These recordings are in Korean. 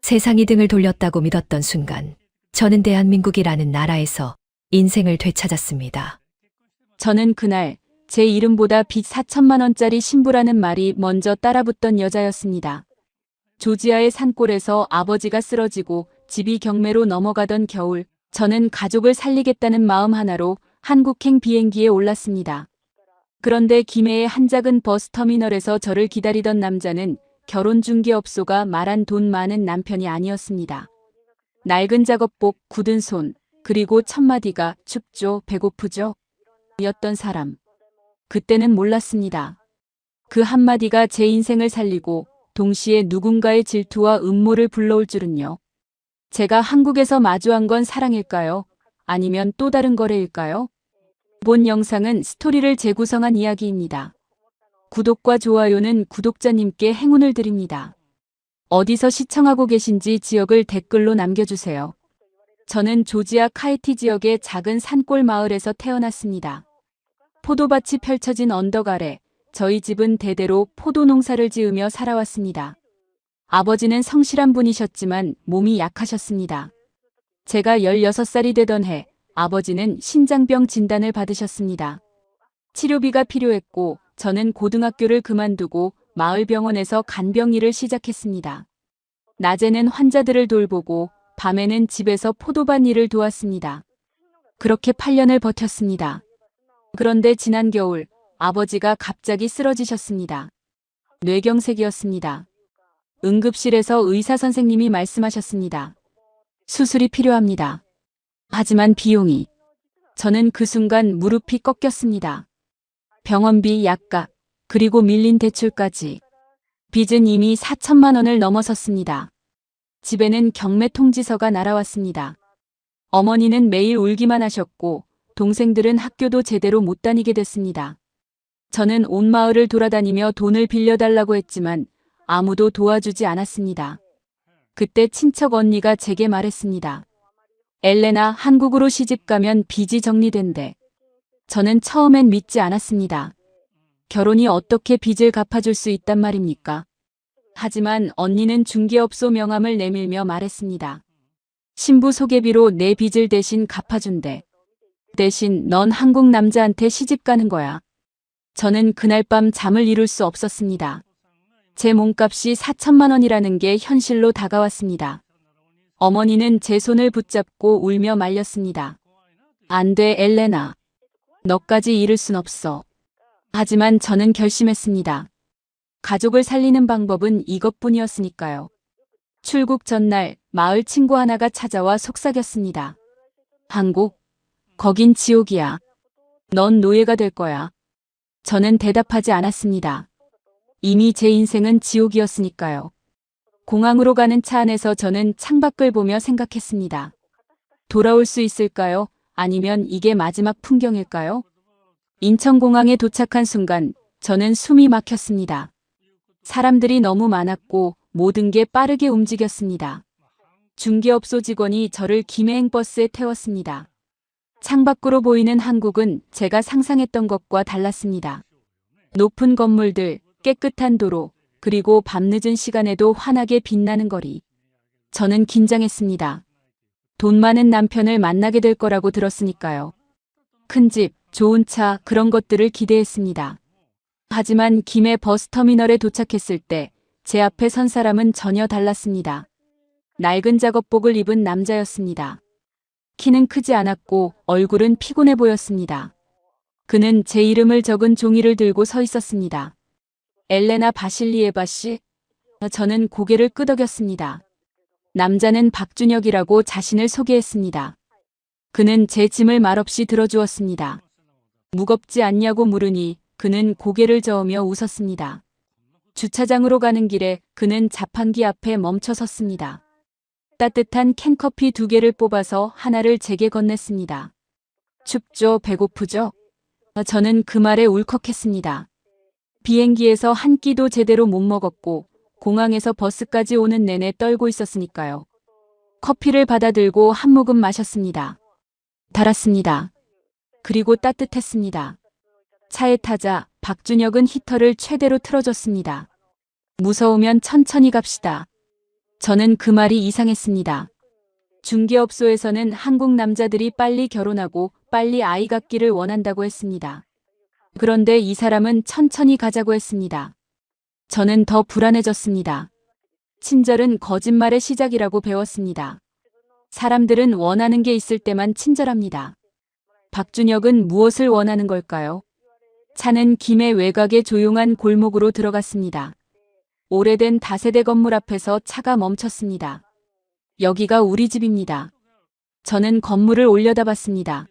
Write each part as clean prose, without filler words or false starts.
세상이 등을 돌렸다고 믿었던 순간, 저는 대한민국이라는 나라에서 인생을 되찾았습니다. 저는 그날 제 이름보다 빚 4천만 원짜리 신부라는 말이 먼저 따라붙던 여자였습니다. 조지아의 산골에서 아버지가 쓰러지고 집이 경매로 넘어가던 겨울, 저는 가족을 살리겠다는 마음 하나로 한국행 비행기에 올랐습니다. 그런데 김해의 한 작은 버스터미널에서 저를 기다리던 남자는 결혼중개업소가 말한 돈 많은 남편이 아니었습니다. 낡은 작업복, 굳은 손, 그리고 첫마디가 춥죠, 배고프죠? 였던 사람. 그때는 몰랐습니다. 그 한마디가 제 인생을 살리고 동시에 누군가의 질투와 음모를 불러올 줄은요. 제가 한국에서 마주한 건 사랑일까요? 아니면 또 다른 거래일까요? 본 영상은 스토리를 재구성한 이야기입니다. 구독과 좋아요는 구독자님께 행운을 드립니다. 어디서 시청하고 계신지 지역을 댓글로 남겨주세요. 저는 조지아 카이티 지역의 작은 산골 마을에서 태어났습니다. 포도밭이 펼쳐진 언덕 아래 저희 집은 대대로 포도 농사를 지으며 살아왔습니다. 아버지는 성실한 분이셨지만 몸이 약하셨습니다. 제가 16살이 되던 해 아버지는 신장병 진단을 받으셨습니다. 치료비가 필요했고 저는 고등학교를 그만두고 마을 병원에서 간병 일을 시작했습니다. 낮에는 환자들을 돌보고 밤에는 집에서 포도밭 일을 도왔습니다. 그렇게 8년을 버텼습니다. 그런데 지난 겨울 아버지가 갑자기 쓰러지셨습니다. 뇌경색이었습니다. 응급실에서 의사 선생님이 말씀하셨습니다. 수술이 필요합니다. 하지만 비용이. 저는 그 순간 무릎이 꺾였습니다. 병원비, 약값, 그리고 밀린 대출까지. 빚은 이미 4천만 원을 넘어섰습니다. 집에는 경매 통지서가 날아왔습니다. 어머니는 매일 울기만 하셨고 동생들은 학교도 제대로 못 다니게 됐습니다. 저는 온 마을을 돌아다니며 돈을 빌려달라고 했지만 아무도 도와주지 않았습니다. 그때 친척 언니가 제게 말했습니다. 엘레나, 한국으로 시집가면 빚이 정리된대. 저는 처음엔 믿지 않았습니다. 결혼이 어떻게 빚을 갚아줄 수 있단 말입니까? 하지만 언니는 중개업소 명함을 내밀며 말했습니다. 신부 소개비로 내 빚을 대신 갚아준대. 대신 넌 한국 남자한테 시집 가는 거야. 저는 그날 밤 잠을 이룰 수 없었습니다. 제 몸값이 4천만 원이라는 게 현실로 다가왔습니다. 어머니는 제 손을 붙잡고 울며 말렸습니다. 안 돼, 엘레나. 너까지 잃을 순 없어. 하지만 저는 결심했습니다. 가족을 살리는 방법은 이것뿐이었으니까요. 출국 전날 마을 친구 하나가 찾아와 속삭였습니다. 한국? 거긴 지옥이야. 넌 노예가 될 거야. 저는 대답하지 않았습니다. 이미 제 인생은 지옥이었으니까요. 공항으로 가는 차 안에서 저는 창밖을 보며 생각했습니다. 돌아올 수 있을까요? 아니면 이게 마지막 풍경일까요? 인천공항에 도착한 순간 저는 숨이 막혔습니다. 사람들이 너무 많았고 모든 게 빠르게 움직였습니다. 중개업소 직원이 저를 김해행 버스에 태웠습니다. 창밖으로 보이는 한국은 제가 상상했던 것과 달랐습니다. 높은 건물들, 깨끗한 도로, 그리고 밤늦은 시간에도 환하게 빛나는 거리. 저는 긴장했습니다. 돈 많은 남편을 만나게 될 거라고 들었으니까요. 큰 집, 좋은 차, 그런 것들을 기대했습니다. 하지만 김해 버스터미널에 도착했을 때 제 앞에 선 사람은 전혀 달랐습니다. 낡은 작업복을 입은 남자였습니다. 키는 크지 않았고 얼굴은 피곤해 보였습니다. 그는 제 이름을 적은 종이를 들고 서 있었습니다. 엘레나 바실리에바 씨? 저는 고개를 끄덕였습니다. 남자는 박준혁이라고 자신을 소개했습니다. 그는 제 짐을 말없이 들어주었습니다. 무겁지 않냐고 물으니 그는 고개를 저으며 웃었습니다. 주차장으로 가는 길에 그는 자판기 앞에 멈춰 섰습니다. 따뜻한 캔커피 2개를 뽑아서 하나를 제게 건넸습니다. 춥죠? 배고프죠? 저는 그 말에 울컥했습니다. 비행기에서 한 끼도 제대로 못 먹었고 공항에서 버스까지 오는 내내 떨고 있었으니까요. 커피를 받아들고 한 모금 마셨습니다. 달았습니다. 그리고 따뜻했습니다. 차에 타자 박준혁은 히터를 최대로 틀어줬습니다. 무서우면 천천히 갑시다. 저는 그 말이 이상했습니다. 중개업소에서는 한국 남자들이 빨리 결혼하고 빨리 아이 갖기를 원한다고 했습니다. 그런데 이 사람은 천천히 가자고 했습니다. 저는 더 불안해졌습니다. 친절은 거짓말의 시작이라고 배웠습니다. 사람들은 원하는 게 있을 때만 친절합니다. 박준혁은 무엇을 원하는 걸까요? 차는 김해 외곽의 조용한 골목으로 들어갔습니다. 오래된 다세대 건물 앞에서 차가 멈췄습니다. 여기가 우리 집입니다. 저는 건물을 올려다봤습니다.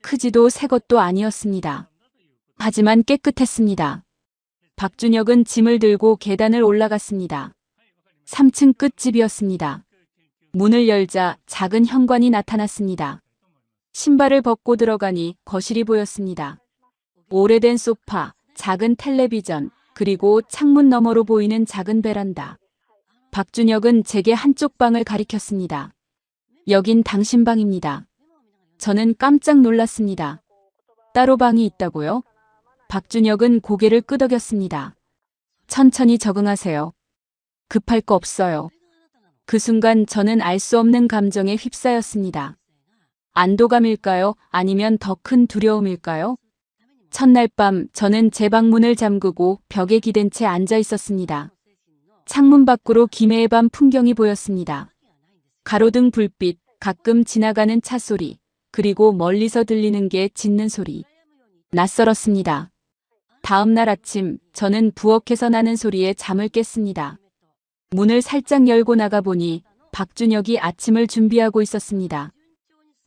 크지도 새 것도 아니었습니다. 하지만 깨끗했습니다. 박준혁은 짐을 들고 계단을 올라갔습니다. 3층 끝집이었습니다. 문을 열자 작은 현관이 나타났습니다. 신발을 벗고 들어가니 거실이 보였습니다. 오래된 소파, 작은 텔레비전, 그리고 창문 너머로 보이는 작은 베란다. 박준혁은 제게 한쪽 방을 가리켰습니다. 여긴 당신 방입니다. 저는 깜짝 놀랐습니다. 따로 방이 있다고요? 박준혁은 고개를 끄덕였습니다. 천천히 적응하세요. 급할 거 없어요. 그 순간 저는 알 수 없는 감정에 휩싸였습니다. 안도감일까요? 아니면 더 큰 두려움일까요? 첫날 밤 저는 제 방문을 잠그고 벽에 기댄 채 앉아 있었습니다. 창문 밖으로 김해의 밤 풍경이 보였습니다. 가로등 불빛, 가끔 지나가는 차 소리, 그리고 멀리서 들리는 게 짖는 소리. 낯설었습니다. 다음 날 아침 저는 부엌에서 나는 소리에 잠을 깼습니다. 문을 살짝 열고 나가보니 박준혁이 아침을 준비하고 있었습니다.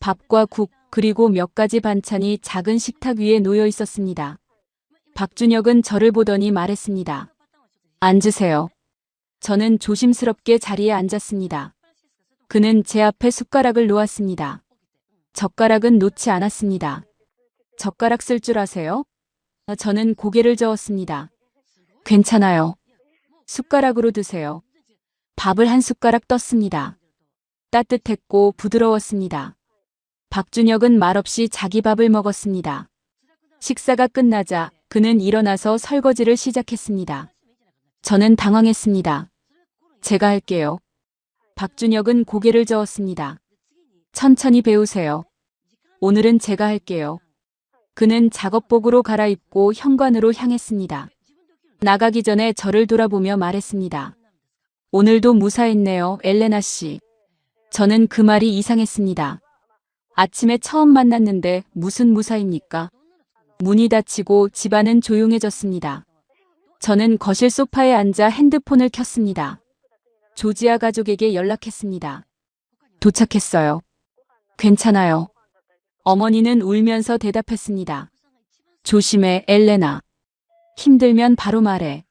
밥과 국, 그리고 몇 가지 반찬이 작은 식탁 위에 놓여 있었습니다. 박준혁은 저를 보더니 말했습니다. 앉으세요. 저는 조심스럽게 자리에 앉았습니다. 그는 제 앞에 숟가락을 놓았습니다. 젓가락은 놓지 않았습니다. 젓가락 쓸 줄 아세요? 저는 고개를 저었습니다. 괜찮아요. 숟가락으로 드세요. 밥을 한 숟가락 떴습니다. 따뜻했고 부드러웠습니다. 박준혁은 말없이 자기 밥을 먹었습니다. 식사가 끝나자 그는 일어나서 설거지를 시작했습니다. 저는 당황했습니다. 제가 할게요. 박준혁은 고개를 저었습니다. 천천히 배우세요. 오늘은 제가 할게요. 그는 작업복으로 갈아입고 현관으로 향했습니다. 나가기 전에 저를 돌아보며 말했습니다. 오늘도 무사했네요, 엘레나 씨. 저는 그 말이 이상했습니다. 아침에 처음 만났는데 무슨 무사입니까? 문이 닫히고 집안은 조용해졌습니다. 저는 거실 소파에 앉아 핸드폰을 켰습니다. 조지아 가족에게 연락했습니다. 도착했어요. 괜찮아요. 어머니는 울면서 대답했습니다. 조심해, 엘레나. 힘들면 바로 말해.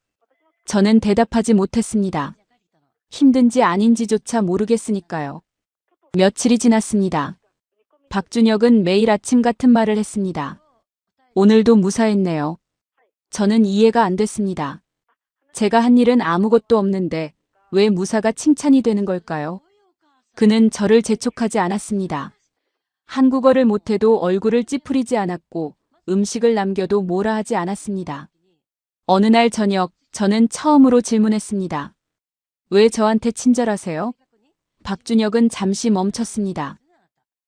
저는 대답하지 못했습니다. 힘든지 아닌지조차 모르겠으니까요. 며칠이 지났습니다. 박준혁은 매일 아침 같은 말을 했습니다. 오늘도 무사했네요. 저는 이해가 안 됐습니다. 제가 한 일은 아무것도 없는데 왜 무사가 칭찬이 되는 걸까요? 그는 저를 재촉하지 않았습니다. 한국어를 못해도 얼굴을 찌푸리지 않았고 음식을 남겨도 뭐라 하지 않았습니다. 어느 날 저녁 저는 처음으로 질문했습니다. 왜 저한테 친절하세요? 박준혁은 잠시 멈췄습니다.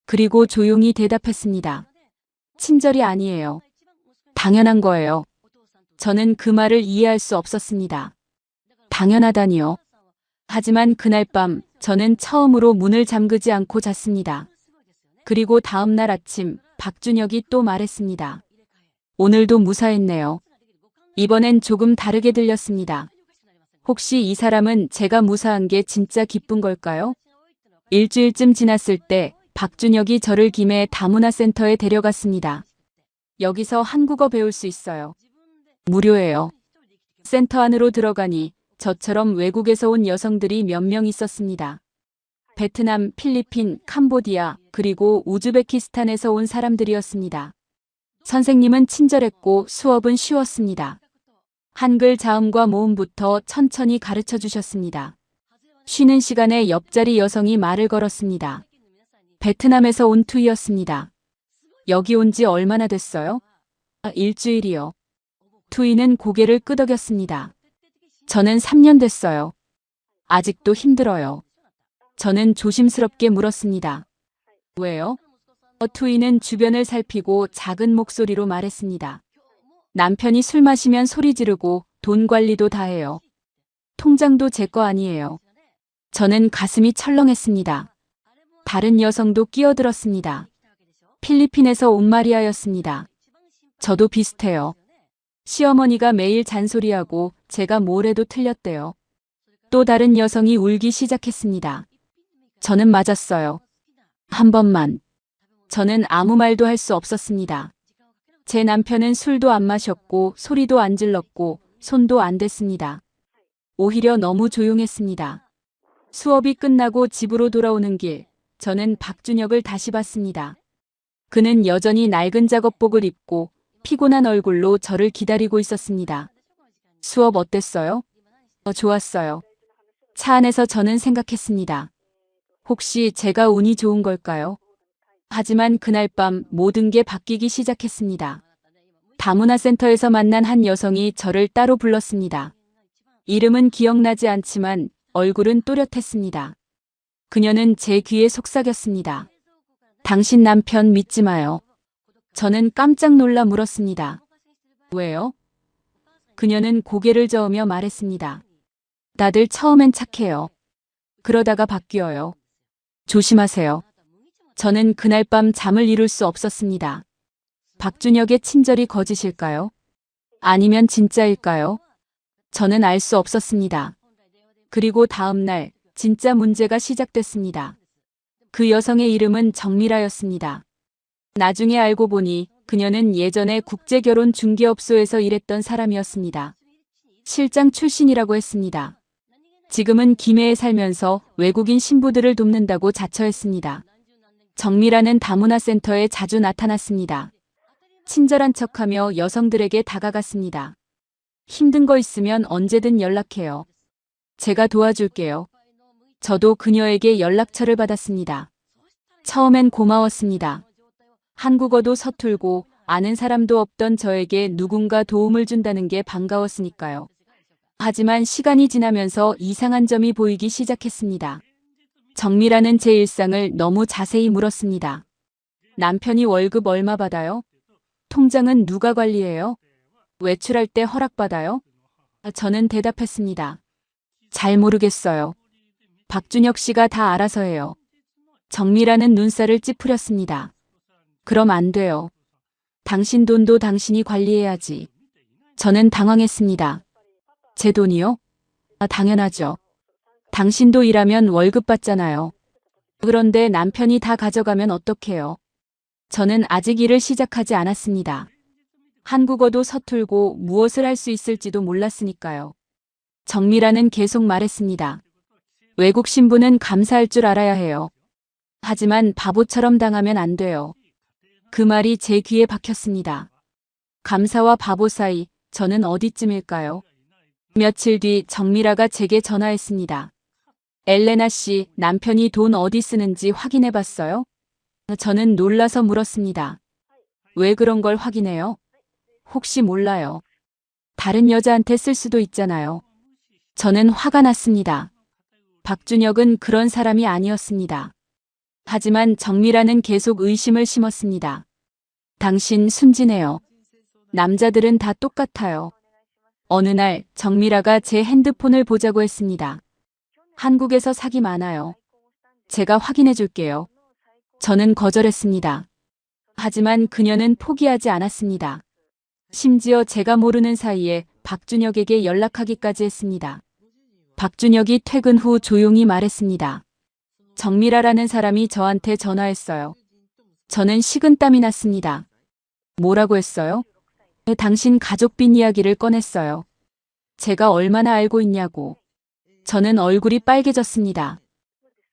그리고 조용히 대답했습니다. 친절이 아니에요. 당연한 거예요. 저는 그 말을 이해할 수 없었습니다. 당연하다니요. 하지만 그날 밤 저는 처음으로 문을 잠그지 않고 잤습니다. 그리고 다음 날 아침 박준혁이 또 말했습니다. 오늘도 무사했네요. 이번엔 조금 다르게 들렸습니다. 혹시 이 사람은 제가 무사한 게 진짜 기쁜 걸까요? 일주일쯤 지났을 때 박준혁이 저를 김해 다문화센터에 데려갔습니다. 여기서 한국어 배울 수 있어요. 무료예요. 센터 안으로 들어가니 저처럼 외국에서 온 여성들이 몇 명 있었습니다. 베트남, 필리핀, 캄보디아, 그리고 우즈베키스탄에서 온 사람들이었습니다. 선생님은 친절했고 수업은 쉬웠습니다. 한글 자음과 모음부터 천천히 가르쳐 주셨습니다. 쉬는 시간에 옆자리 여성이 말을 걸었습니다. 베트남에서 온 투이였습니다. 여기 온 지 얼마나 됐어요? 아직도 힘들어요. 저는 조심스럽게 물었습니다. 왜요? 투이는 주변을 살피고 작은 목소리로 말했습니다. 남편이 술 마시면 소리 지르고 돈 관리도 다 해요. 통장도 제 거 아니에요. 저는 가슴이 철렁했습니다. 다른 여성도 끼어들었습니다. 필리핀에서 온 마리아였습니다. 저도 비슷해요. 시어머니가 매일 잔소리하고 제가 뭘 해도 틀렸대요. 또 다른 여성이 울기 시작했습니다. 저는 맞았어요. 한 번만. 저는 아무 말도 할 수 없었습니다. 제 남편은 술도 안 마셨고 소리도 안 질렀고 손도 안 댔습니다. 오히려 너무 조용했습니다. 수업이 끝나고 집으로 돌아오는 길, 저는 박준혁을 다시 봤습니다. 그는 여전히 낡은 작업복을 입고 피곤한 얼굴로 저를 기다리고 있었습니다. 수업 어땠어요? 좋았어요. 차 안에서 저는 생각했습니다. 혹시 제가 운이 좋은 걸까요? 하지만 그날 밤 모든 게 바뀌기 시작했습니다. 다문화센터에서 만난 한 여성이 저를 따로 불렀습니다. 이름은 기억나지 않지만 얼굴은 또렷했습니다. 그녀는 제 귀에 속삭였습니다. 당신 남편 믿지 마요. 저는 깜짝 놀라 물었습니다. 왜요? 그녀는 고개를 저으며 말했습니다. 다들 처음엔 착해요. 그러다가 바뀌어요. 조심하세요. 저는 그날 밤 잠을 이룰 수 없었습니다. 박준혁의 친절이 거짓일까요? 아니면 진짜일까요? 저는 알 수 없었습니다. 그리고 다음 날 진짜 문제가 시작됐습니다. 그 여성의 이름은 정미라였습니다. 나중에 알고 보니 그녀는 예전에 국제결혼 중개업소에서 일했던 사람이었습니다. 실장 출신이라고 했습니다. 지금은 김해에 살면서 외국인 신부들을 돕는다고 자처했습니다. 정미라는 다문화센터에 자주 나타났습니다. 친절한 척하며 여성들에게 다가갔습니다. 힘든 거 있으면 언제든 연락해요. 제가 도와줄게요. 저도 그녀에게 연락처를 받았습니다. 처음엔 고마웠습니다. 한국어도 서툴고 아는 사람도 없던 저에게 누군가 도움을 준다는 게 반가웠으니까요. 하지만 시간이 지나면서 이상한 점이 보이기 시작했습니다. 정미라는 제 일상을 너무 자세히 물었습니다. 남편이 월급 얼마 받아요? 통장은 누가 관리해요? 외출할 때 허락받아요? 저는 대답했습니다. 잘 모르겠어요. 박준혁 씨가 다 알아서 해요. 정미라는 눈살을 찌푸렸습니다. 그럼 안 돼요. 당신 돈도 당신이 관리해야지. 저는 당황했습니다. 제 돈이요? 당연하죠. 당신도 일하면 월급 받잖아요. 그런데 남편이 다 가져가면 어떡해요? 저는 아직 일을 시작하지 않았습니다. 한국어도 서툴고 무엇을 할 수 있을지도 몰랐으니까요. 정미라는 계속 말했습니다. 외국 신부는 감사할 줄 알아야 해요. 하지만 바보처럼 당하면 안 돼요. 그 말이 제 귀에 박혔습니다. 감사와 바보 사이, 저는 어디쯤일까요? 며칠 뒤 정미라가 제게 전화했습니다. 엘레나 씨, 남편이 돈 어디 쓰는지 확인해 봤어요? 저는 놀라서 물었습니다. 왜 그런 걸 확인해요? 혹시 몰라요. 다른 여자한테 쓸 수도 있잖아요. 저는 화가 났습니다. 박준혁은 그런 사람이 아니었습니다. 하지만 정미라는 계속 의심을 심었습니다. 당신 순진해요. 남자들은 다 똑같아요. 어느 날 정미라가 제 핸드폰을 보자고 했습니다. 한국에서 사기 많아요. 제가 확인해 줄게요. 저는 거절했습니다. 하지만 그녀는 포기하지 않았습니다. 심지어 제가 모르는 사이에 박준혁에게 연락하기까지 했습니다. 박준혁이 퇴근 후 조용히 말했습니다. 정미라라는 사람이 저한테 전화했어요. 저는 식은땀이 났습니다. 뭐라고 했어요? 당신 가족 빚 이야기를 꺼냈어요. 제가 얼마나 알고 있냐고. 저는 얼굴이 빨개졌습니다.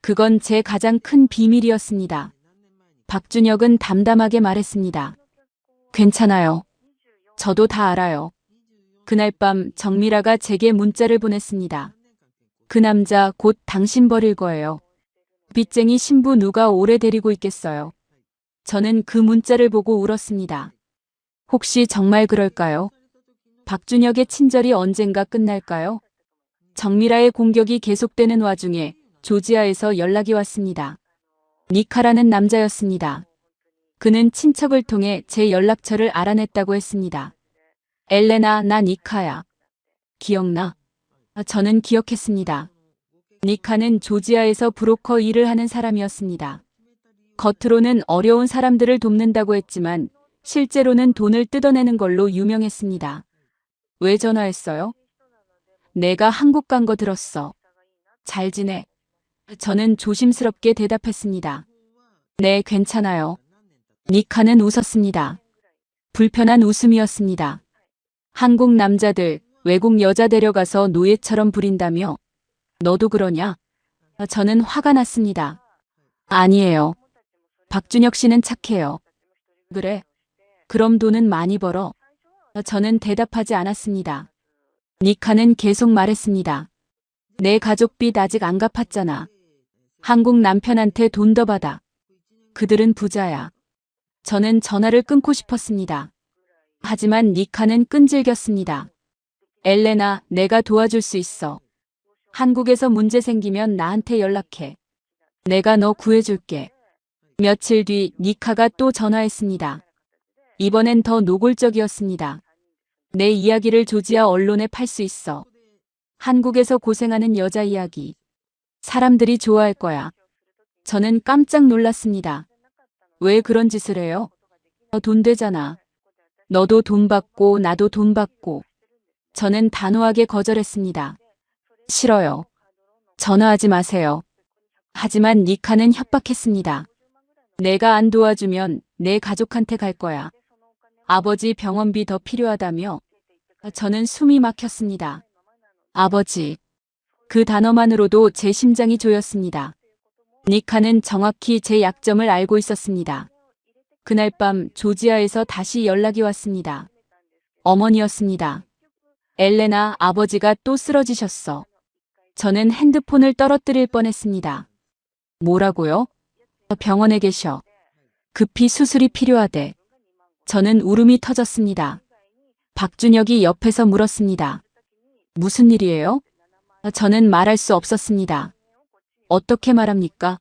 그건 제 가장 큰 비밀이었습니다. 박준혁은 담담하게 말했습니다. 괜찮아요. 저도 다 알아요. 그날 밤 정미라가 제게 문자를 보냈습니다. 그 남자 곧 당신 버릴 거예요. 빚쟁이 신부 누가 오래 데리고 있겠어요. 저는 그 문자를 보고 울었습니다. 혹시 정말 그럴까요? 박준혁의 친절이 언젠가 끝날까요? 정미라의 공격이 계속되는 와중에 조지아에서 연락이 왔습니다. 니카라는 남자였습니다. 그는 친척을 통해 제 연락처를 알아냈다고 했습니다. 엘레나, 나 니카야. 기억나? 저는 기억했습니다. 니카는 조지아에서 브로커 일을 하는 사람이었습니다. 겉으로는 어려운 사람들을 돕는다고 했지만 실제로는 돈을 뜯어내는 걸로 유명했습니다. 왜 전화했어요? 내가 한국 간 거 들었어. 잘 지내? 저는 조심스럽게 대답했습니다. 네, 괜찮아요. 니카는 웃었습니다. 불편한 웃음이었습니다. 한국 남자들, 외국 여자 데려가서 노예처럼 부린다며? 너도 그러냐? 저는 화가 났습니다. 아니에요. 박준혁 씨는 착해요. 그래? 그럼 돈은 많이 벌어? 저는 대답하지 않았습니다. 니카는 계속 말했습니다. 내 가족빚 아직 안 갚았잖아. 한국 남편한테 돈 더 받아. 그들은 부자야. 저는 전화를 끊고 싶었습니다. 하지만 니카는 끈질겼습니다. 엘레나, 내가 도와줄 수 있어. 한국에서 문제 생기면 나한테 연락해. 내가 너 구해줄게. 며칠 뒤 니카가 또 전화했습니다. 이번엔 더 노골적이었습니다. 내 이야기를 조지아 언론에 팔 수 있어. 한국에서 고생하는 여자 이야기. 사람들이 좋아할 거야. 저는 깜짝 놀랐습니다. 왜 그런 짓을 해요? 돈 되잖아. 너도 돈 받고 나도 돈 받고. 저는 단호하게 거절했습니다. 싫어요. 전화하지 마세요. 하지만 니카는 협박했습니다. 내가 안 도와주면 내 가족한테 갈 거야. 아버지 병원비 더 필요하다며? 저는 숨이 막혔습니다. 아버지. 그 단어만으로도 제 심장이 조였습니다. 니카는 정확히 제 약점을 알고 있었습니다. 그날 밤 조지아에서 다시 연락이 왔습니다. 어머니였습니다. 엘레나, 아버지가 또 쓰러지셨어. 저는 핸드폰을 떨어뜨릴 뻔했습니다. 뭐라고요? 병원에 계셔. 급히 수술이 필요하대. 저는 울음이 터졌습니다. 박준혁이 옆에서 물었습니다. 무슨 일이에요? 저는 말할 수 없었습니다. 어떻게 말합니까?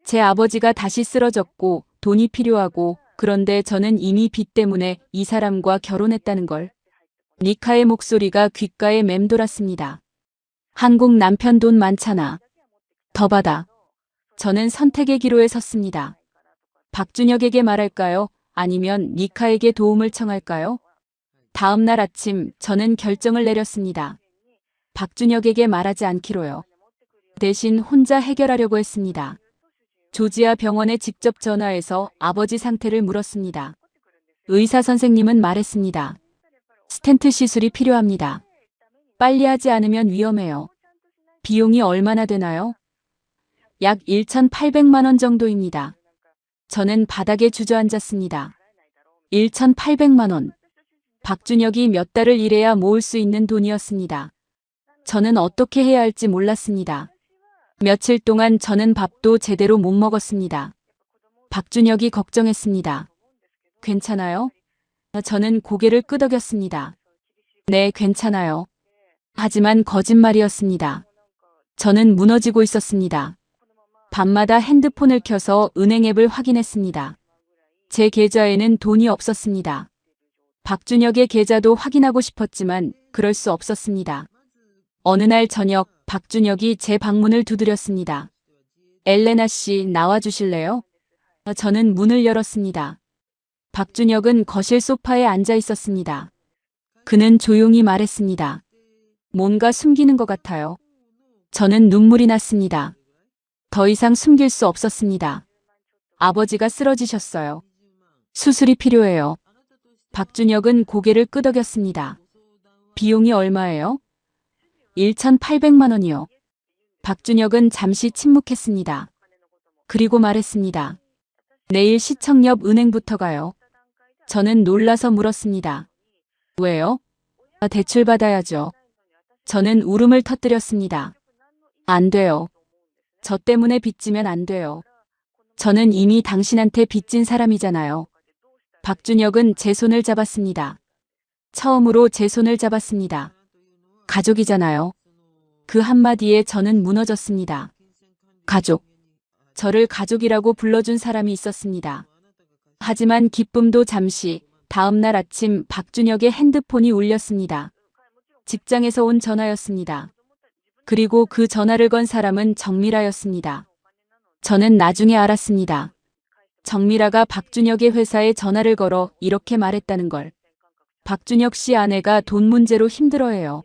제 아버지가 다시 쓰러졌고 돈이 필요하고 그런데 저는 이미 빚 때문에 이 사람과 결혼했다는 걸. 니카의 목소리가 귓가에 맴돌았습니다. 한국 남편 돈 많잖아. 더 받아. 저는 선택의 기로에 섰습니다. 박준혁에게 말할까요? 아니면 니카에게 도움을 청할까요? 다음 날 아침 저는 결정을 내렸습니다. 박준혁에게 말하지 않기로요. 대신 혼자 해결하려고 했습니다. 조지아 병원에 직접 전화해서 아버지 상태를 물었습니다. 의사 선생님은 말했습니다. 스텐트 시술이 필요합니다. 빨리 하지 않으면 위험해요. 비용이 얼마나 되나요? 약 1,800만 원 정도입니다. 저는 바닥에 주저앉았습니다. 1,800만 원. 박준혁이 몇 달을 일해야 모을 수 있는 돈이었습니다. 저는 어떻게 해야 할지 몰랐습니다. 며칠 동안 저는 밥도 제대로 못 먹었습니다. 박준혁이 걱정했습니다. 괜찮아요? 저는 고개를 끄덕였습니다. 네, 괜찮아요. 하지만 거짓말이었습니다. 저는 무너지고 있었습니다. 밤마다 핸드폰을 켜서 은행 앱을 확인했습니다. 제 계좌에는 돈이 없었습니다. 박준혁의 계좌도 확인하고 싶었지만 그럴 수 없었습니다. 어느 날 저녁 박준혁이 제 방문을 두드렸습니다. 엘레나 씨, 나와주실래요? 저는 문을 열었습니다. 박준혁은 거실 소파에 앉아 있었습니다. 그는 조용히 말했습니다. 뭔가 숨기는 것 같아요. 저는 눈물이 났습니다. 더 이상 숨길 수 없었습니다. 아버지가 쓰러지셨어요. 수술이 필요해요. 박준혁은 고개를 끄덕였습니다. 비용이 얼마예요? 1,800만 원이요. 박준혁은 잠시 침묵했습니다. 그리고 말했습니다. 내일 시청역 은행부터 가요. 저는 놀라서 물었습니다. 왜요? 대출 받아야죠. 저는 울음을 터뜨렸습니다. 안 돼요. 저 때문에 빚지면 안 돼요. 저는 이미 당신한테 빚진 사람이잖아요. 박준혁은 제 손을 잡았습니다. 처음으로 제 손을 잡았습니다. 가족이잖아요. 그 한마디에 저는 무너졌습니다. 가족. 저를 가족이라고 불러준 사람이 있었습니다. 하지만 기쁨도 잠시, 다음 날 아침 박준혁의 핸드폰이 울렸습니다. 직장에서 온 전화였습니다. 그리고 그 전화를 건 사람은 정미라였습니다. 저는 나중에 알았습니다. 정미라가 박준혁의 회사에 전화를 걸어 이렇게 말했다는 걸. 박준혁 씨 아내가 돈 문제로 힘들어해요.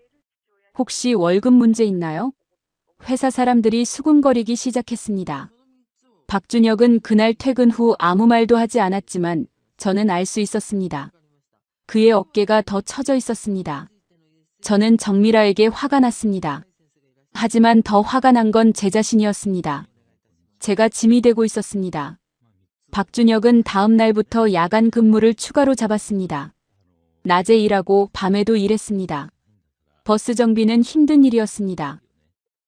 혹시 월급 문제 있나요? 회사 사람들이 수군거리기 시작했습니다. 박준혁은 그날 퇴근 후 아무 말도 하지 않았지만 저는 알 수 있었습니다. 그의 어깨가 더 처져 있었습니다. 저는 정미라에게 화가 났습니다. 하지만 더 화가 난 건 제 자신이었습니다. 제가 짐이 되고 있었습니다. 박준혁은 다음 날부터 야간 근무를 추가로 잡았습니다. 낮에 일하고 밤에도 일했습니다. 버스 정비는 힘든 일이었습니다.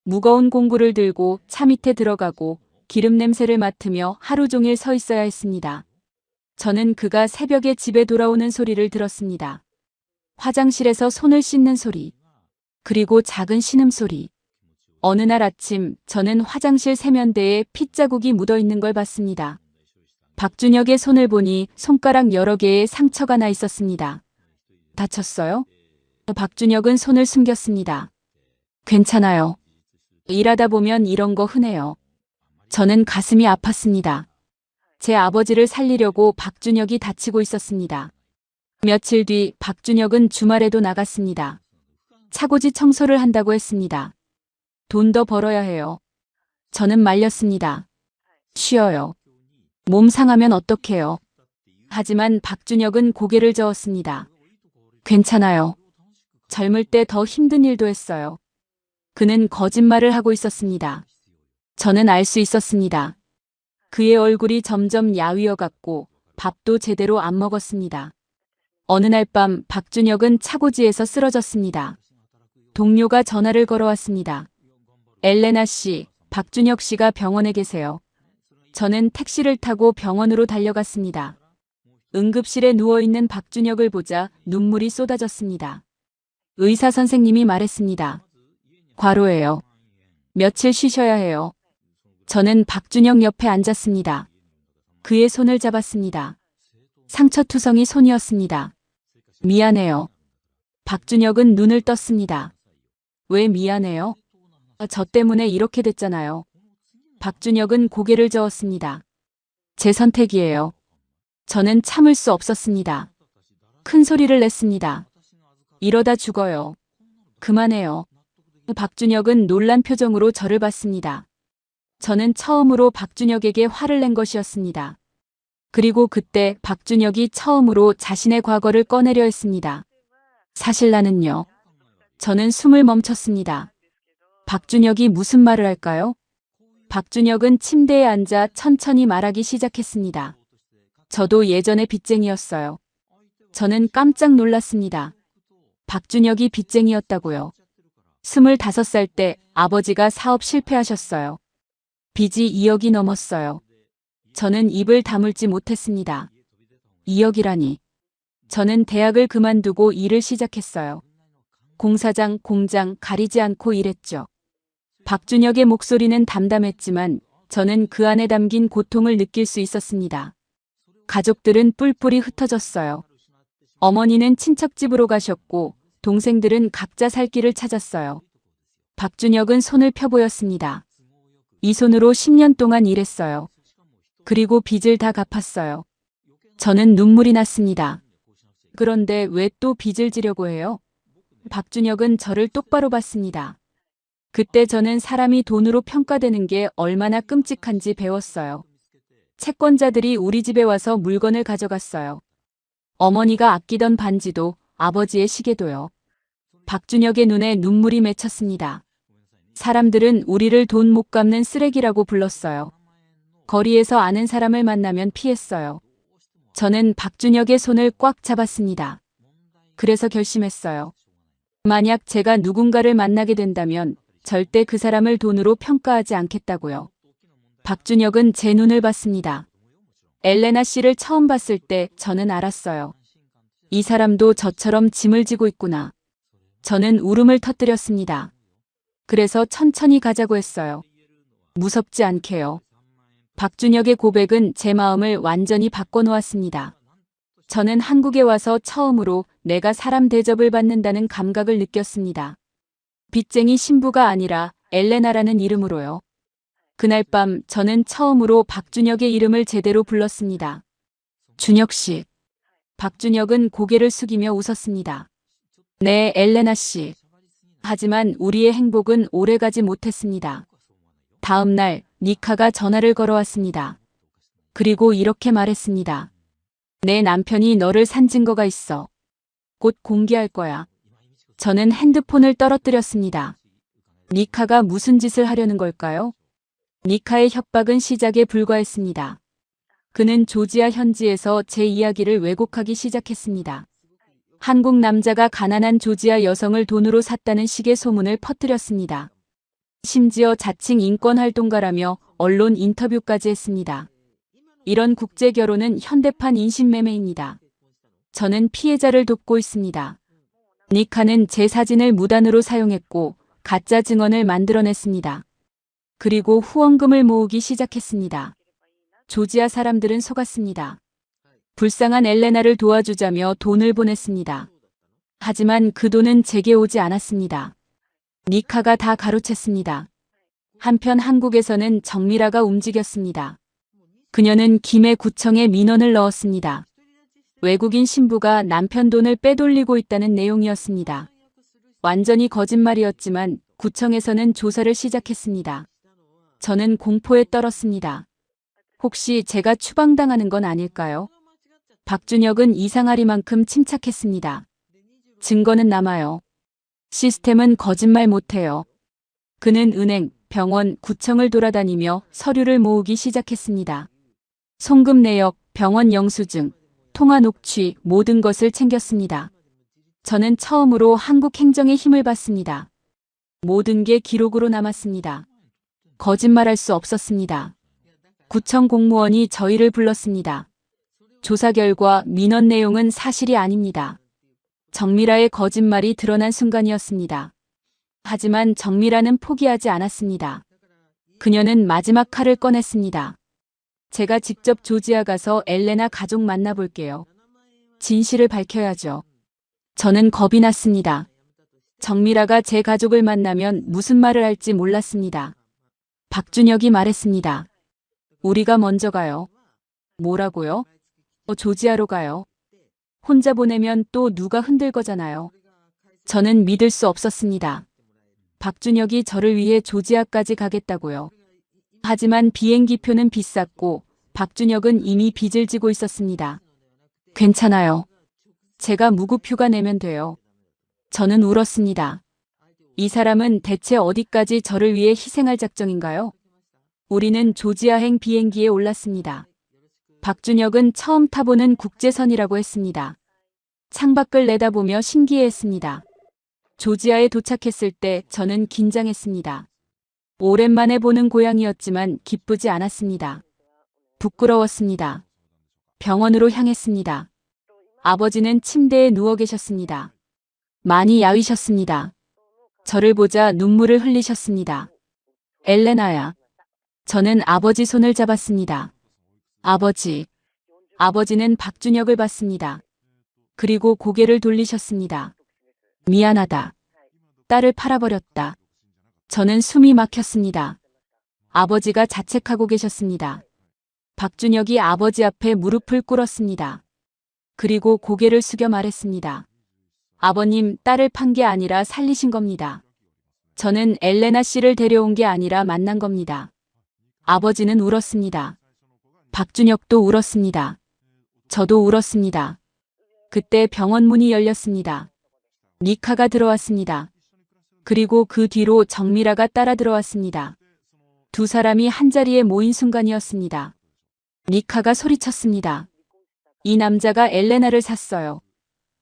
무거운 공구를 들고 차 밑에 들어가고 기름 냄새를 맡으며 하루 종일 서 있어야 했습니다. 저는 그가 새벽에 집에 돌아오는 소리를 들었습니다. 화장실에서 손을 씻는 소리, 그리고 작은 신음소리. 어느 날 아침 저는 화장실 세면대에 핏자국이 묻어있는 걸 봤습니다. 박준혁의 손을 보니 손가락 여러 개의 상처가 나 있었습니다. 다쳤어요? 박준혁은 손을 숨겼습니다. 괜찮아요. 일하다 보면 이런 거 흔해요. 저는 가슴이 아팠습니다. 제 아버지를 살리려고 박준혁이 다치고 있었습니다. 며칠 뒤 박준혁은 주말에도 나갔습니다. 차고지 청소를 한다고 했습니다. 돈 더 벌어야 해요. 저는 말렸습니다. 쉬어요. 몸 상하면 어떡해요. 하지만 박준혁은 고개를 저었습니다. 괜찮아요. 젊을 때 더 힘든 일도 했어요. 그는 거짓말을 하고 있었습니다. 저는 알 수 있었습니다. 그의 얼굴이 점점 야위어갔고 밥도 제대로 안 먹었습니다. 어느 날 밤 박준혁은 차고지에서 쓰러졌습니다. 동료가 전화를 걸어왔습니다. 엘레나 씨, 박준혁 씨가 병원에 계세요. 저는 택시를 타고 병원으로 달려갔습니다. 응급실에 누워있는 박준혁을 보자 눈물이 쏟아졌습니다. 의사 선생님이 말했습니다. 과로예요. 며칠 쉬셔야 해요. 저는 박준혁 옆에 앉았습니다. 그의 손을 잡았습니다. 상처투성이 손이었습니다. 미안해요. 박준혁은 눈을 떴습니다. 왜 미안해요? 저 때문에 이렇게 됐잖아요. 박준혁은 고개를 저었습니다. 제 선택이에요. 저는 참을 수 없었습니다. 큰 소리를 냈습니다. 이러다 죽어요. 그만해요. 박준혁은 놀란 표정으로 저를 봤습니다. 저는 처음으로 박준혁에게 화를 낸 것이었습니다. 그리고 그때 박준혁이 처음으로 자신의 과거를 꺼내려 했습니다. 사실 나는요. 저는 숨을 멈췄습니다. 박준혁이 무슨 말을 할까요? 박준혁은 침대에 앉아 천천히 말하기 시작했습니다. 저도 예전에 빚쟁이였어요. 저는 깜짝 놀랐습니다. 박준혁이 빚쟁이였다고요. 25살 때 아버지가 사업 실패하셨어요. 빚이 2억이 넘었어요. 저는 입을 다물지 못했습니다. 2억이라니. 저는 대학을 그만두고 일을 시작했어요. 공사장, 공장 가리지 않고 일했죠. 박준혁의 목소리는 담담했지만 저는 그 안에 담긴 고통을 느낄 수 있었습니다. 가족들은 뿔뿔이 흩어졌어요. 어머니는 친척집으로 가셨고 동생들은 각자 살 길을 찾았어요. 박준혁은 손을 펴보였습니다. 이 손으로 10년 동안 일했어요. 그리고 빚을 다 갚았어요. 저는 눈물이 났습니다. 그런데 왜 또 빚을 지려고 해요? 박준혁은 저를 똑바로 봤습니다. 그때 저는 사람이 돈으로 평가되는 게 얼마나 끔찍한지 배웠어요. 채권자들이 우리 집에 와서 물건을 가져갔어요. 어머니가 아끼던 반지도 아버지의 시계도요. 박준혁의 눈에 눈물이 맺혔습니다. 사람들은 우리를 돈 못 갚는 쓰레기라고 불렀어요. 거리에서 아는 사람을 만나면 피했어요. 저는 박준혁의 손을 꽉 잡았습니다. 그래서 결심했어요. 만약 제가 누군가를 만나게 된다면 절대 그 사람을 돈으로 평가하지 않겠다고요. 박준혁은 제 눈을 봤습니다. 엘레나 씨를 처음 봤을 때 저는 알았어요. 이 사람도 저처럼 짐을 지고 있구나. 저는 울음을 터뜨렸습니다. 그래서 천천히 가자고 했어요. 무섭지 않게요. 박준혁의 고백은 제 마음을 완전히 바꿔놓았습니다. 저는 한국에 와서 처음으로 내가 사람 대접을 받는다는 감각을 느꼈습니다. 빚쟁이 신부가 아니라 엘레나라는 이름으로요. 그날 밤 저는 처음으로 박준혁의 이름을 제대로 불렀습니다. 준혁 씨. 박준혁은 고개를 숙이며 웃었습니다. 네, 엘레나 씨. 하지만 우리의 행복은 오래가지 못했습니다. 다음 날 니카가 전화를 걸어왔습니다. 그리고 이렇게 말했습니다. 내 남편이 너를 산 증거가 있어. 곧 공개할 거야. 저는 핸드폰을 떨어뜨렸습니다. 니카가 무슨 짓을 하려는 걸까요? 니카의 협박은 시작에 불과했습니다. 그는 조지아 현지에서 제 이야기를 왜곡하기 시작했습니다. 한국 남자가 가난한 조지아 여성을 돈으로 샀다는 식의 소문을 퍼뜨렸습니다. 심지어 자칭 인권활동가라며 언론 인터뷰까지 했습니다. 이런 국제 결혼은 현대판 인신매매입니다. 저는 피해자를 돕고 있습니다. 니카는 제 사진을 무단으로 사용했고 가짜 증언을 만들어냈습니다. 그리고 후원금을 모으기 시작했습니다. 조지아 사람들은 속았습니다. 불쌍한 엘레나를 도와주자며 돈을 보냈습니다. 하지만 그 돈은 제게 오지 않았습니다. 니카가 다 가로챘습니다. 한편 한국에서는 정미라가 움직였습니다. 그녀는 김해 구청에 민원을 넣었습니다. 외국인 신부가 남편 돈을 빼돌리고 있다는 내용이었습니다. 완전히 거짓말이었지만 구청에서는 조사를 시작했습니다. 저는 공포에 떨었습니다. 혹시 제가 추방당하는 건 아닐까요? 박준혁은 이상하리만큼 침착했습니다. 증거는 남아요. 시스템은 거짓말 못해요. 그는 은행, 병원, 구청을 돌아다니며 서류를 모으기 시작했습니다. 송금 내역, 병원 영수증, 통화 녹취 모든 것을 챙겼습니다. 저는 처음으로 한국 행정의 힘을 받습니다. 모든 게 기록으로 남았습니다. 거짓말할 수 없었습니다. 구청 공무원이 저희를 불렀습니다. 조사 결과 민원 내용은 사실이 아닙니다. 정미라의 거짓말이 드러난 순간이었습니다. 하지만 정미라는 포기하지 않았습니다. 그녀는 마지막 칼을 꺼냈습니다. 제가 직접 조지아 가서 엘레나 가족 만나볼게요. 진실을 밝혀야죠. 저는 겁이 났습니다. 정미라가 제 가족을 만나면 무슨 말을 할지 몰랐습니다. 박준혁이 말했습니다. 우리가 먼저 가요. 뭐라고요? 조지아로 가요. 혼자 보내면 또 누가 흔들 거잖아요. 저는 믿을 수 없었습니다. 박준혁이 저를 위해 조지아까지 가겠다고요. 하지만 비행기표는 비쌌고 박준혁은 이미 빚을 지고 있었습니다. 괜찮아요. 제가 무급휴가 내면 돼요. 저는 울었습니다. 이 사람은 대체 어디까지 저를 위해 희생할 작정인가요? 우리는 조지아행 비행기에 올랐습니다. 박준혁은 처음 타보는 국제선이라고 했습니다. 창밖을 내다보며 신기해했습니다. 조지아에 도착했을 때 저는 긴장했습니다. 오랜만에 보는 고향이었지만 기쁘지 않았습니다. 부끄러웠습니다. 병원으로 향했습니다. 아버지는 침대에 누워 계셨습니다. 많이 야위셨습니다. 저를 보자 눈물을 흘리셨습니다. 엘레나야. 저는 아버지 손을 잡았습니다. 아버지. 아버지는 박준혁을 봤습니다. 그리고 고개를 돌리셨습니다. 미안하다. 딸을 팔아버렸다. 저는 숨이 막혔습니다. 아버지가 자책하고 계셨습니다. 박준혁이 아버지 앞에 무릎을 꿇었습니다. 그리고 고개를 숙여 말했습니다. 아버님, 딸을 판 게 아니라 살리신 겁니다. 저는 엘레나 씨를 데려온 게 아니라 만난 겁니다. 아버지는 울었습니다. 박준혁도 울었습니다. 저도 울었습니다. 그때 병원 문이 열렸습니다. 니카가 들어왔습니다. 그리고 그 뒤로 정미라가 따라 들어왔습니다. 두 사람이 한자리에 모인 순간이었습니다. 니카가 소리쳤습니다. 이 남자가 엘레나를 샀어요.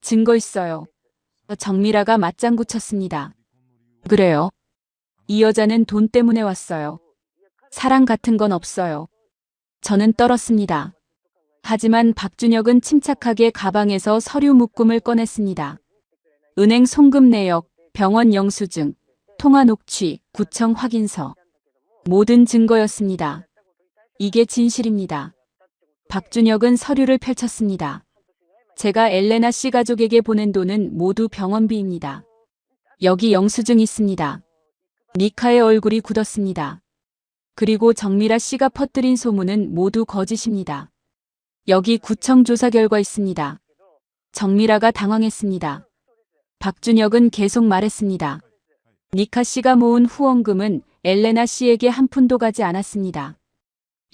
증거 있어요. 정미라가 맞장구 쳤습니다. 그래요. 이 여자는 돈 때문에 왔어요. 사랑 같은 건 없어요. 저는 떨었습니다. 하지만 박준혁은 침착하게 가방에서 서류 묶음을 꺼냈습니다. 은행 송금 내역, 병원 영수증, 통화 녹취 모든 것을 챙겼습니다. 저는 처음으로 한국 행정의 힘을 받습니다. 박준혁의 고백은 제 사진을 무단으로 사용했고 가짜 증언을 만들어냈습니다. 통화 녹취, 구청 확인서. 모든 증거였습니다. 이게 진실입니다. 박준혁은 서류를 펼쳤습니다. 제가 엘레나 씨 가족에게 보낸 돈은 모두 병원비입니다. 여기 영수증 있습니다. 니카의 얼굴이 굳었습니다. 그리고 정미라 씨가 퍼뜨린 소문은 모두 거짓입니다. 여기 구청 조사 결과 있습니다. 정미라가 당황했습니다. 박준혁은 계속 말했습니다. 니카 씨가 모은 후원금은 엘레나 씨에게 한 푼도 가지 않았습니다.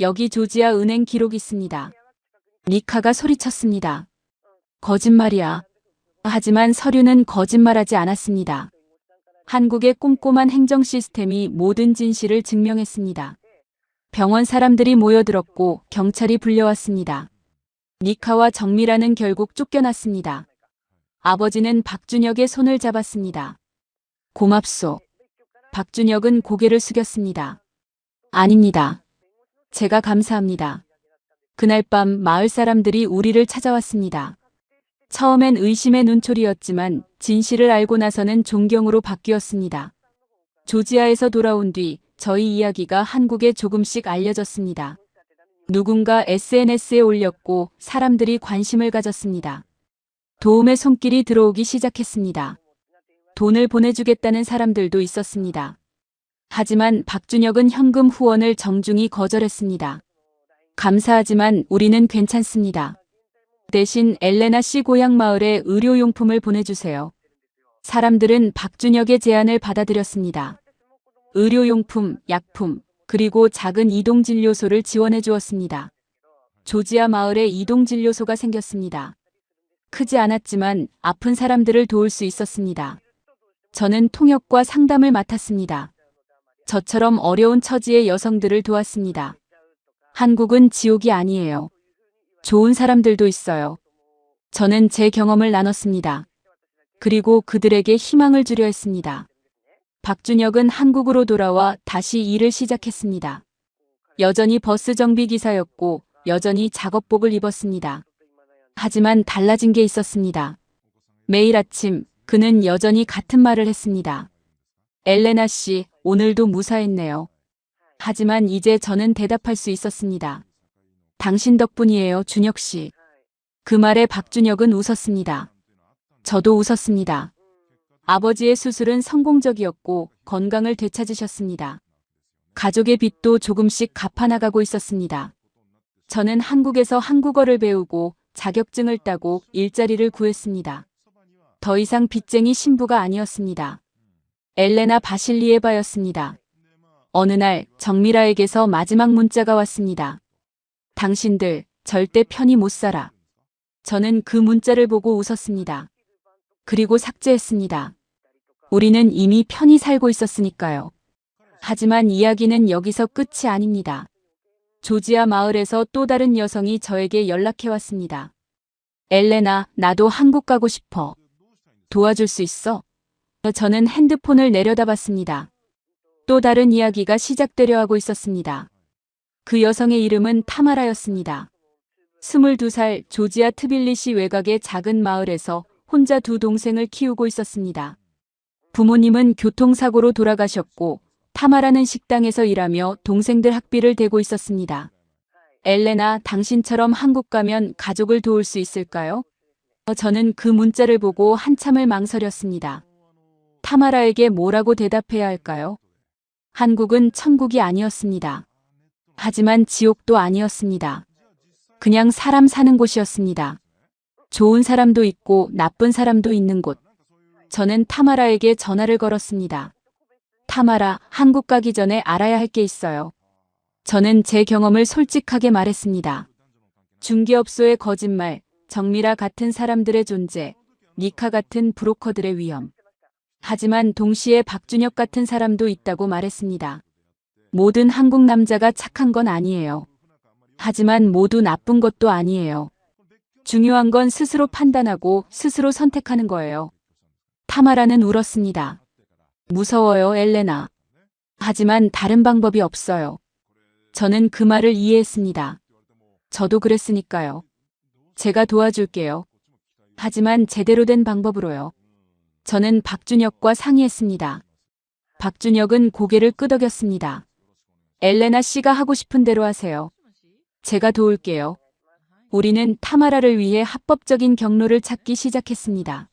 여기 조지아 은행 기록 있습니다. 니카가 소리쳤습니다. 거짓말이야. 하지만 서류는 거짓말하지 않았습니다. 한국의 꼼꼼한 행정 시스템이 모든 진실을 증명했습니다. 병원 사람들이 모여들었고 경찰이 불려왔습니다. 니카와 정미라는 결국 쫓겨났습니다. 아버지는 박준혁의 손을 잡았습니다. 고맙소. 박준혁은 고개를 숙였습니다. 아닙니다. 제가 감사합니다. 그날 밤 마을 사람들이 우리를 찾아왔습니다. 처음엔 의심의 눈초리였지만 진실을 알고 나서는 존경으로 바뀌었습니다. 조지아에서 돌아온 뒤 저희 이야기가 한국에 조금씩 알려졌습니다. 누군가 SNS에 올렸고 사람들이 관심을 가졌습니다. 도움의 손길이 들어오기 시작했습니다. 돈을 보내주겠다는 사람들도 있었습니다. 하지만 박준혁은 현금 후원을 정중히 거절했습니다. 감사하지만 우리는 괜찮습니다. 대신 엘레나 씨 고향 마을에 의료용품을 보내주세요. 사람들은 박준혁의 제안을 받아들였습니다. 의료용품, 약품, 그리고 작은 이동진료소를 지원해 주었습니다. 조지아 마을에 이동진료소가 생겼습니다. 크지 않았지만 아픈 사람들을 도울 수 있었습니다. 저는 통역과 상담을 맡았습니다. 저처럼 어려운 처지의 여성들을 도왔습니다. 한국은 지옥이 아니에요. 좋은 사람들도 있어요. 저는 제 경험을 나눴습니다. 그리고 그들에게 희망을 주려 했습니다. 박준혁은 한국으로 돌아와 다시 일을 시작했습니다. 여전히 버스 정비 기사였고 여전히 작업복을 입었습니다. 하지만 달라진 게 있었습니다. 매일 아침 그는 여전히 같은 말을 했습니다. 엘레나 씨, 오늘도 무사했네요. 하지만 이제 저는 대답할 수 있었습니다. 당신 덕분이에요, 준혁 씨. 그 말에 박준혁은 웃었습니다. 저도 웃었습니다. 아버지의 수술은 성공적이었고 건강을 되찾으셨습니다. 가족의 빚도 조금씩 갚아나가고 있었습니다. 저는 한국에서 한국어를 배우고 자격증을 따고 일자리를 구했습니다. 더 이상 빚쟁이 신부가 아니었습니다. 엘레나 바실리에바였습니다. 어느 날 정미라에게서 마지막 문자가 왔습니다. 당신들 절대 편히 못 살아. 저는 그 문자를 보고 웃었습니다. 그리고 삭제했습니다. 우리는 이미 편히 살고 있었으니까요. 하지만 이야기는 여기서 끝이 아닙니다. 조지아 마을에서 또 다른 여성이 저에게 연락해왔습니다. 엘레나, 나도 한국 가고 싶어. 도와줄 수 있어? 저는 핸드폰을 내려다봤습니다. 또 다른 이야기가 시작되려 하고 있었습니다. 그 여성의 이름은 타마라였습니다. 22살 조지아 트빌리시 외곽의 작은 마을에서 혼자 두 동생을 키우고 있었습니다. 부모님은 교통사고로 돌아가셨고 타마라는 식당에서 일하며 동생들 학비를 대고 있었습니다. 엘레나, 당신처럼 한국 가면 가족을 도울 수 있을까요? 저는 그 문자를 보고 한참을 망설였습니다. 타마라에게 뭐라고 대답해야 할까요? 한국은 천국이 아니었습니다. 하지만 지옥도 아니었습니다. 그냥 사람 사는 곳이었습니다. 좋은 사람도 있고 나쁜 사람도 있는 곳. 저는 타마라에게 전화를 걸었습니다. 타마라, 한국 가기 전에 알아야 할 게 있어요. 저는 제 경험을 솔직하게 말했습니다. 중개업소의 거짓말, 정미라 같은 사람들의 존재, 니카 같은 브로커들의 위험. 하지만 동시에 박준혁 같은 사람도 있다고 말했습니다. 모든 한국 남자가 착한 건 아니에요. 하지만 모두 나쁜 것도 아니에요. 중요한 건 스스로 판단하고 스스로 선택하는 거예요. 타마라는 울었습니다. 무서워요, 엘레나. 하지만 다른 방법이 없어요. 저는 그 말을 이해했습니다. 저도 그랬으니까요. 제가 도와줄게요. 하지만 제대로 된 방법으로요. 저는 박준혁과 상의했습니다. 박준혁은 고개를 끄덕였습니다. 엘레나 씨가 하고 싶은 대로 하세요. 제가 도울게요. 우리는 타마라를 위해 합법적인 경로를 찾기 시작했습니다.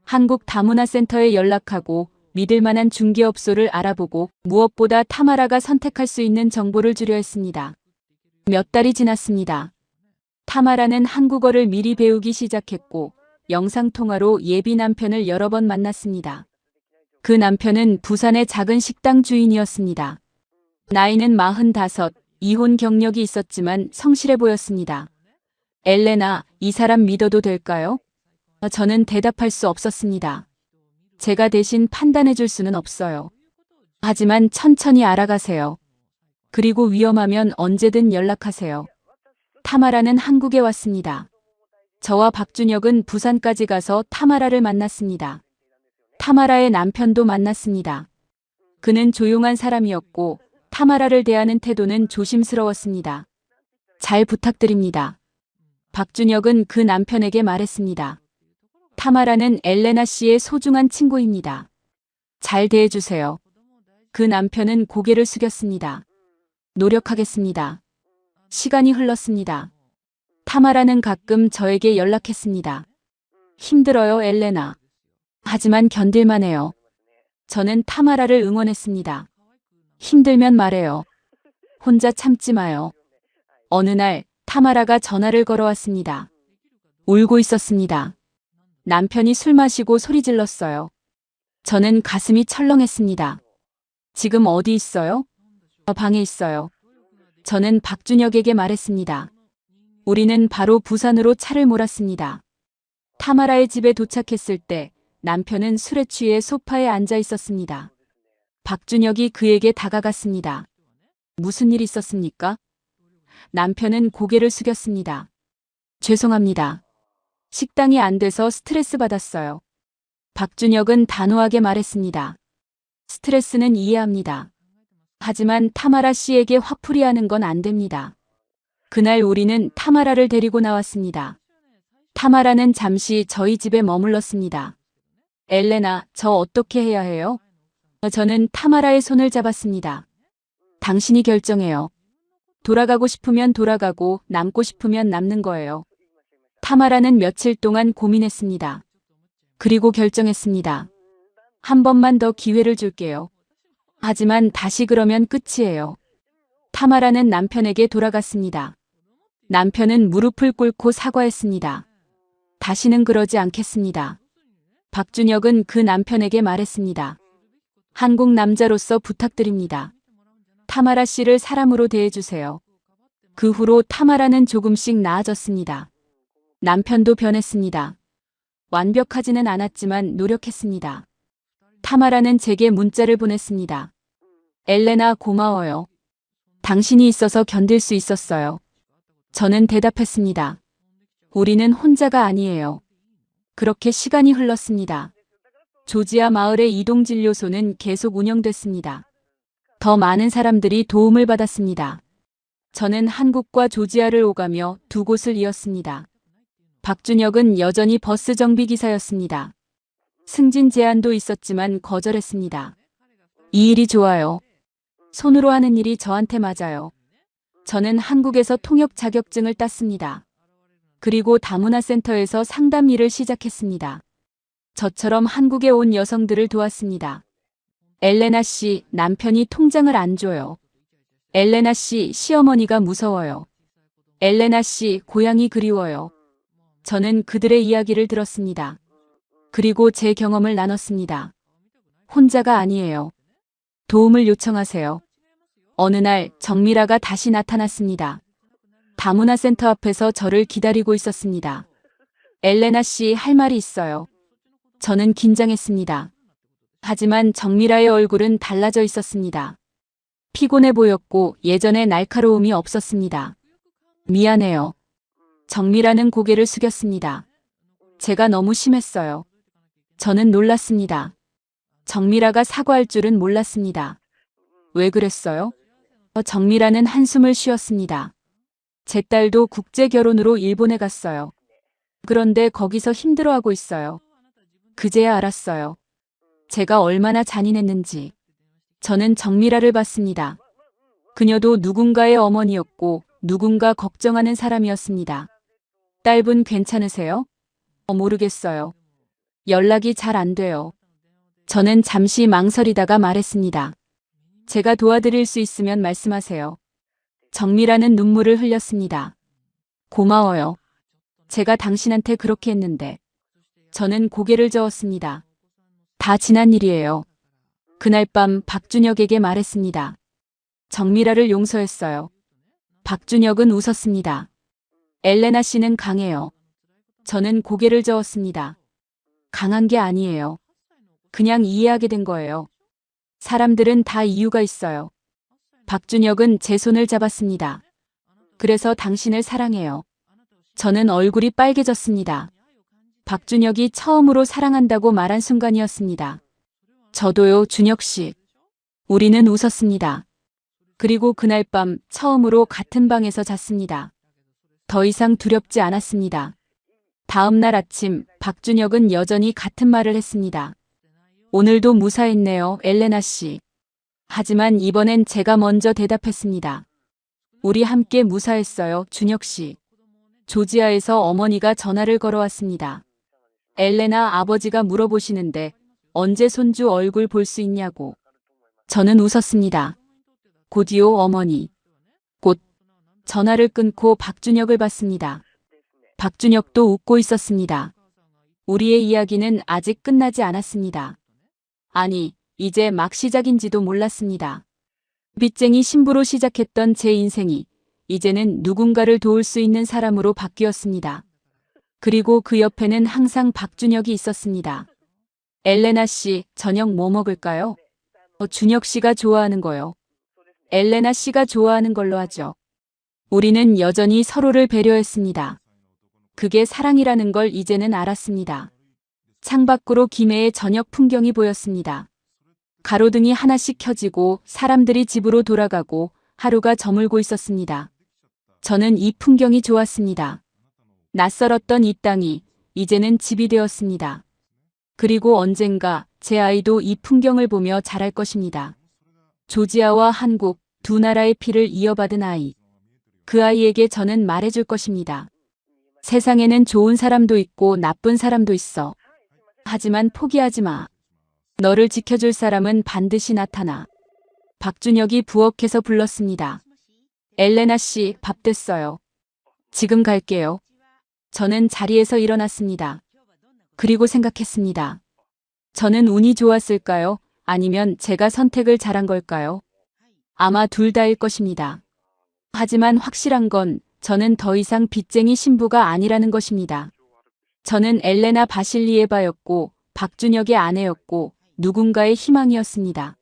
한국 다문화센터에 연락하고 믿을 만한 중개업소를 알아보고 무엇보다 타마라가 선택할 수 있는 정보를 주려 했습니다. 몇 달이 지났습니다. 타마라는 한국어를 미리 배우기 시작했고 영상통화로 예비 남편을 여러 번 만났습니다. 그 남편은 부산의 작은 식당 주인이었습니다. 나이는 45, 이혼 경력이 있었지만 성실해 보였습니다. 엘레나, 이 사람 믿어도 될까요? 저는 대답할 수 없었습니다. 제가 대신 판단해 줄 수는 없어요. 하지만 천천히 알아가세요. 그리고 위험하면 언제든 연락하세요. 타마라는 한국에 왔습니다. 저와 박준혁은 부산까지 가서 타마라를 만났습니다. 타마라의 남편도 만났습니다. 그는 조용한 사람이었고 타마라를 대하는 태도는 조심스러웠습니다. 잘 부탁드립니다. 박준혁은 그 남편에게 말했습니다. 타마라는 엘레나 씨의 소중한 친구입니다. 잘 대해주세요. 그 남편은 고개를 숙였습니다. 노력하겠습니다. 시간이 흘렀습니다. 타마라는 가끔 저에게 연락했습니다. 힘들어요, 엘레나. 하지만 견딜만해요. 저는 타마라를 응원했습니다. 힘들면 말해요. 혼자 참지 마요. 어느 날 타마라가 전화를 걸어왔습니다. 울고 있었습니다. 남편이 술 마시고 소리 질렀어요. 저는 가슴이 철렁했습니다. 지금 어디 있어요? 방에 있어요. 저는 박준혁에게 말했습니다. 우리는 바로 부산으로 차를 몰았습니다. 타마라의 집에 도착했을 때 남편은 술에 취해 소파에 앉아 있었습니다. 박준혁이 그에게 다가갔습니다. 무슨 일 있었습니까? 남편은 고개를 숙였습니다. 죄송합니다. 식당이 안 돼서 스트레스 받았어요. 박준혁은 단호하게 말했습니다. 스트레스는 이해합니다. 하지만 타마라 씨에게 화풀이하는 건 안 됩니다. 그날 우리는 타마라를 데리고 나왔습니다. 타마라는 잠시 저희 집에 머물렀습니다. 엘레나, 저 어떻게 해야 해요? 저는 타마라의 손을 잡았습니다. 당신이 결정해요. 돌아가고 싶으면 돌아가고 남고 싶으면 남는 거예요. 타마라는 며칠 동안 고민했습니다. 그리고 결정했습니다. 한 번만 더 기회를 줄게요. 하지만 다시 그러면 끝이에요. 타마라는 남편에게 돌아갔습니다. 남편은 무릎을 꿇고 사과했습니다. 다시는 그러지 않겠습니다. 박준혁은 그 남편에게 말했습니다. 한국 남자로서 부탁드립니다. 타마라 씨를 사람으로 대해주세요. 그 후로 타마라는 조금씩 나아졌습니다. 남편도 변했습니다. 완벽하지는 않았지만 노력했습니다. 타마라는 제게 문자를 보냈습니다. 엘레나, 고마워요. 당신이 있어서 견딜 수 있었어요. 저는 대답했습니다. 우리는 혼자가 아니에요. 그렇게 시간이 흘렀습니다. 조지아 마을의 이동진료소는 계속 운영됐습니다. 더 많은 사람들이 도움을 받았습니다. 저는 한국과 조지아를 오가며 두 곳을 이었습니다. 박준혁은 여전히 버스 정비기사였습니다. 승진 제안도 있었지만 거절했습니다. 이 일이 좋아요. 손으로 하는 일이 저한테 맞아요. 저는 한국에서 통역 자격증을 땄습니다. 그리고 다문화센터에서 상담 일을 시작했습니다. 저처럼 한국에 온 여성들을 도왔습니다. 엘레나 씨, 남편이 통장을 안 줘요. 엘레나 씨, 시어머니가 무서워요. 엘레나 씨, 고향이 그리워요. 저는 그들의 이야기를 들었습니다. 그리고 제 경험을 나눴습니다. 혼자가 아니에요. 도움을 요청하세요. 어느 날 정미라가 다시 나타났습니다. 다문화센터 앞에서 저를 기다리고 있었습니다. 엘레나 씨, 할 말이 있어요. 저는 긴장했습니다. 하지만 정미라의 얼굴은 달라져 있었습니다. 피곤해 보였고 예전의 날카로움이 없었습니다. 미안해요. 정미라는 고개를 숙였습니다. 제가 너무 심했어요. 저는 놀랐습니다. 정미라가 사과할 줄은 몰랐습니다. 왜 그랬어요? 정미라는 한숨을 쉬었습니다. 제 딸도 국제 결혼으로 일본에 갔어요. 그런데 거기서 힘들어하고 있어요. 그제야 알았어요. 제가 얼마나 잔인했는지. 저는 정미라를 봤습니다. 그녀도 누군가의 어머니였고 누군가 걱정하는 사람이었습니다. 딸분 괜찮으세요? 모르겠어요. 연락이 잘 안 돼요. 저는 잠시 망설이다가 말했습니다. 제가 도와드릴 수 있으면 말씀하세요. 정미라는 눈물을 흘렸습니다. 고마워요. 제가 당신한테 그렇게 했는데. 저는 고개를 저었습니다. 다 지난 일이에요. 그날 밤 박준혁에게 말했습니다. 정미라를 용서했어요. 박준혁은 웃었습니다. 엘레나 씨는 강해요. 저는 고개를 저었습니다. 강한 게 아니에요. 그냥 이해하게 된 거예요. 사람들은 다 이유가 있어요. 박준혁은 제 손을 잡았습니다. 그래서 당신을 사랑해요. 저는 얼굴이 빨개졌습니다. 박준혁이 처음으로 사랑한다고 말한 순간이었습니다. 저도요, 준혁 씨. 우리는 웃었습니다. 그리고 그날 밤 처음으로 같은 방에서 잤습니다. 더 이상 두렵지 않았습니다. 다음 날 아침 박준혁은 여전히 같은 말을 했습니다. 오늘도 무사했네요, 엘레나 씨. 하지만 이번엔 제가 먼저 대답했습니다. 우리 함께 무사했어요, 준혁 씨. 조지아에서 어머니가 전화를 걸어왔습니다. 엘레나 아버지가 물어보시는데 언제 손주 얼굴 볼 수 있냐고. 저는 웃었습니다. 곧이요, 어머니. 곧. 전화를 끊고 박준혁을 봤습니다. 박준혁도 웃고 있었습니다. 우리의 이야기는 아직 끝나지 않았습니다. 아니, 이제 막 시작인지도 몰랐습니다. 빚쟁이 신부로 시작했던 제 인생이 이제는 누군가를 도울 수 있는 사람으로 바뀌었습니다. 그리고 그 옆에는 항상 박준혁이 있었습니다. 엘레나 씨, 저녁 뭐 먹을까요? 준혁 씨가 좋아하는 거요. 엘레나 씨가 좋아하는 걸로 하죠. 우리는 여전히 서로를 배려했습니다. 그게 사랑이라는 걸 이제는 알았습니다. 창밖으로 김해의 저녁 풍경이 보였습니다. 가로등이 하나씩 켜지고 사람들이 집으로 돌아가고 하루가 저물고 있었습니다. 저는 이 풍경이 좋았습니다. 낯설었던 이 땅이 이제는 집이 되었습니다. 그리고 언젠가 제 아이도 이 풍경을 보며 자랄 것입니다. 조지아와 한국 두 나라의 피를 이어받은 아이. 그 아이에게 저는 말해줄 것입니다. 세상에는 좋은 사람도 있고 나쁜 사람도 있어. 하지만 포기하지 마. 너를 지켜줄 사람은 반드시 나타나. 박준혁이 부엌에서 불렀습니다. 엘레나 씨, 밥 됐어요. 지금 갈게요. 저는 자리에서 일어났습니다. 그리고 생각했습니다. 저는 운이 좋았을까요? 아니면 제가 선택을 잘한 걸까요? 아마 둘 다일 것입니다. 하지만 확실한 건 저는 더 이상 빚쟁이 신부가 아니라는 것입니다. 저는 엘레나 바실리에바였고 박준혁의 아내였고 누군가의 희망이었습니다.